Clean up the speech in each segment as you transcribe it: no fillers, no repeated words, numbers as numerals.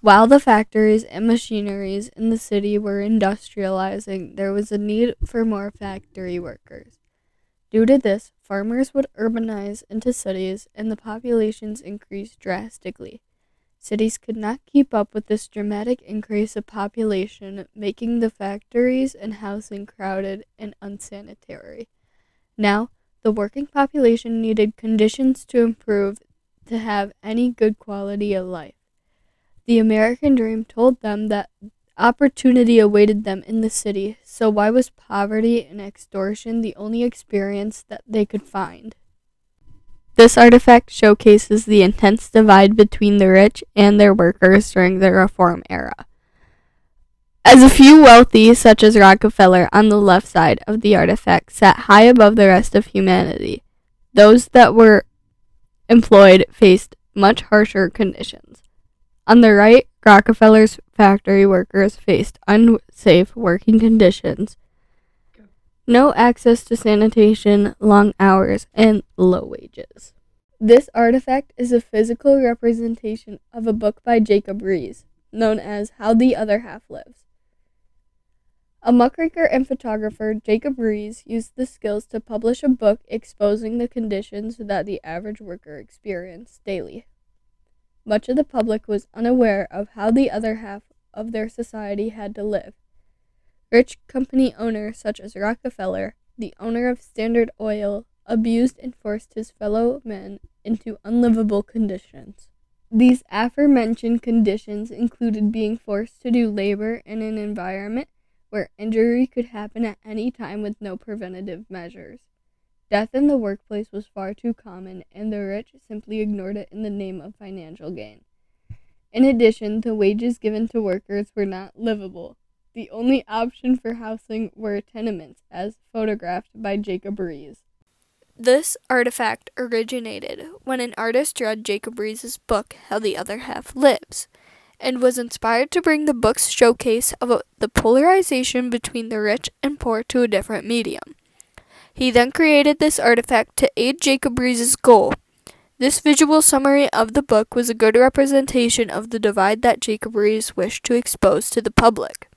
While the factories and machineries in the city were industrializing, there was a need for more factory workers. Due to this, farmers would urbanize into cities and the populations increased drastically. Cities could not keep up with this dramatic increase of population, making the factories and housing crowded and unsanitary. Now, the working population needed conditions to improve to have any good quality of life. The American dream told them that opportunity awaited them in the city, so why was poverty and extortion the only experience that they could find? This artifact showcases the intense divide between the rich and their workers during the Reform era. As a few wealthy, such as Rockefeller, on the left side of the artifact sat high above the rest of humanity, those that were employed faced much harsher conditions. On the right, Rockefeller's factory workers faced unsafe working conditions, no access to sanitation, long hours, and low wages. This artifact is a physical representation of a book by Jacob Riis, known as How the Other Half Lives. A muckraker and photographer, Jacob Riis used the skills to publish a book exposing the conditions that the average worker experienced daily. Much of the public was unaware of how the other half of their society had to live. Rich company owners such as Rockefeller, the owner of Standard Oil, abused and forced his fellow men into unlivable conditions. These aforementioned conditions included being forced to do labor in an environment where injury could happen at any time with no preventative measures. Death in the workplace was far too common, and the rich simply ignored it in the name of financial gain. In addition, the wages given to workers were not livable. The only option for housing were tenements, as photographed by Jacob Riis. This artifact originated when an artist read Jacob Riis' book, How the Other Half Lives, and was inspired to bring the book's showcase of the polarization between the rich and poor to a different medium. He then created this artifact to aid Jacob Riis' goal. This visual summary of the book was a good representation of the divide that Jacob Riis wished to expose to the public.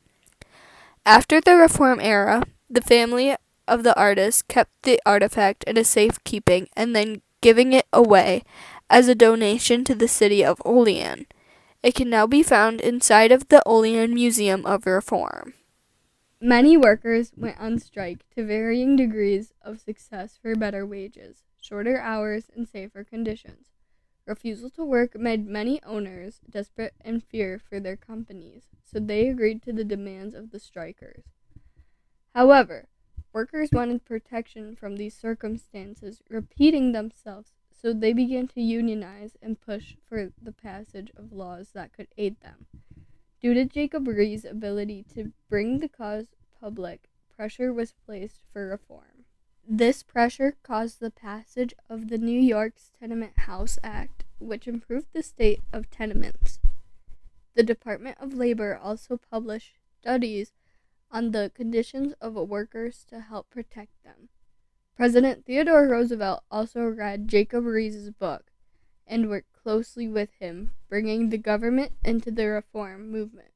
After the Reform era, the family of the artist kept the artifact in a safekeeping and then giving it away as a donation to the city of Olean. It can now be found inside of the Olean Museum of Reform. Many workers went on strike to varying degrees of success for better wages, shorter hours, and safer conditions. Refusal to work made many owners desperate and fear for their companies, so they agreed to the demands of the strikers. However, workers wanted protection from these circumstances repeating themselves, so they began to unionize and push for the passage of laws that could aid them. Due to Jacob Riis' ability to bring the cause public, pressure was placed for reform. This pressure caused the passage of the New York's Tenement House Act, which improved the state of tenements. The Department of Labor also published studies on the conditions of workers to help protect them. President Theodore Roosevelt also read Jacob Riis' book and worked closely with him, bringing the government into the reform movement.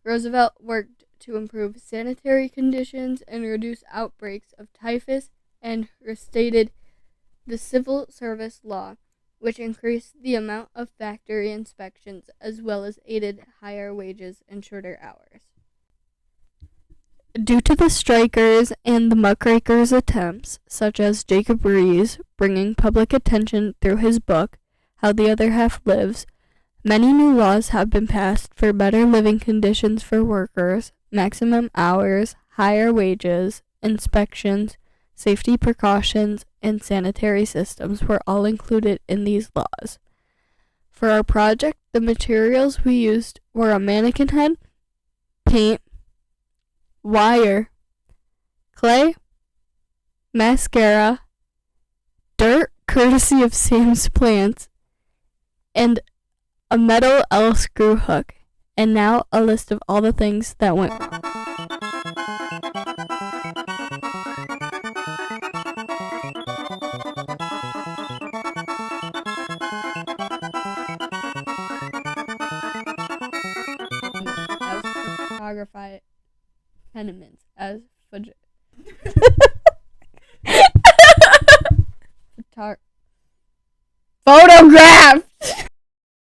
Roosevelt worked to improve sanitary conditions and reduce outbreaks of typhus and restated the civil service law, which increased the amount of factory inspections as well as aided higher wages and shorter hours. Due to the strikers and the muckrakers' attempts, such as Jacob Riis bringing public attention through his book, How the Other Half Lives, many new laws have been passed for better living conditions for workers, maximum hours, higher wages, inspections, safety precautions, and sanitary systems were all included in these laws. For our project, the materials we used were a mannequin head, paint, wire, clay, mascara, dirt courtesy of Sam's Plants, and a metal L-screw hook. And now a list of all the things that went wrong. photography tenements as photographed.